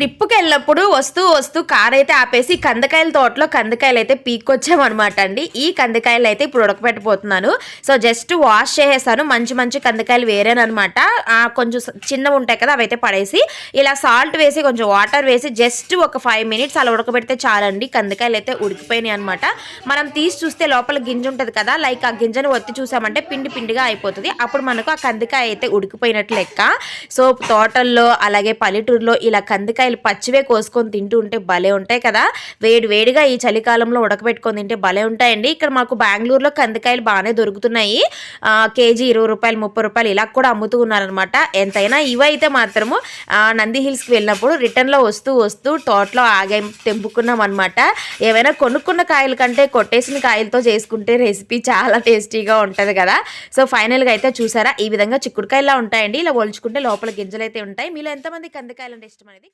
ట్రిప్‌కి వెళ్ళినప్పుడు వస్తూ కారైతే ఆపేసి కందకాయల తోటలో కందకాయలైతే పీక్కొచ్చామనమాట అండి. ఈ కందకాయలైతే ఇప్పుడు ఉడకబెట్టబోతున్నాను. సో, జస్ట్ వాష్ చేసేసాను. మంచి కందకాయలు వేరేననమాట. కొంచెం చిన్నవుంటాయి కదా! అవైతే పడేసి, ఇలా సాల్ట్ వేసి, కొంచెం వాటర్ వేసి జస్ట్ ఒక 5 మినిట్స్ అలా ఉడకబెడితే చాలండి. కందకాయలైతే ఉడికిపోయినాయి అనమాట. మనం తీసి చూస్తే లోపల గింజ ఉంటది కదా! లైక్ ఆ గింజను ఒత్తి చూసామంటే పిండిగా అయిపోతది. అప్పుడు మనకు ఆ కందకాయ అయితే ఉడికిపోయినట్లు లెక్క. సో, తోటల్లో అలాగే పల్లెటూరులో ఇలా కందకాయలు పచ్చివే కోసుకొని తింటూ ఉంటే భలే ఉంటాయి కదా! వేడిగా ఈ చలికాలంలో ఉడకబెట్టుకొని తింటే భలే ఉంటాయండి. ఇక్కడ మాకు బెంగుళూరులో కందకాయలు బాగానే దొరుకుతున్నాయి. కేజీ రూ. 20, రూ. 30 ఇలా కూడా అమ్ముతూ ఉన్నారనమాట. ఎంతైనా ఇవైతే మాత్రము నంది హిల్స్కి వెళ్ళినప్పుడు రిటర్న్లో వస్తూ తోటలో తెంపుకున్నాం అనమాట. ఏవైనా కొనుక్కున్న కాయల కంటే కొట్టేసిన కాయలతో చేసుకుంటే రెసిపీ చాలా టేస్టీగా ఉంటుంది కదా! సో, ఫైనల్గా అయితే చూసారా ఈ విధంగా చిక్కుడుకాయలా ఉంటాయండి. ఇలా ఒలుచుకుంటే లోపల గింజలు అయితే ఉంటాయి. మీలో ఎంతమంది కందకాయలు అంటే ఇష్టం అనేది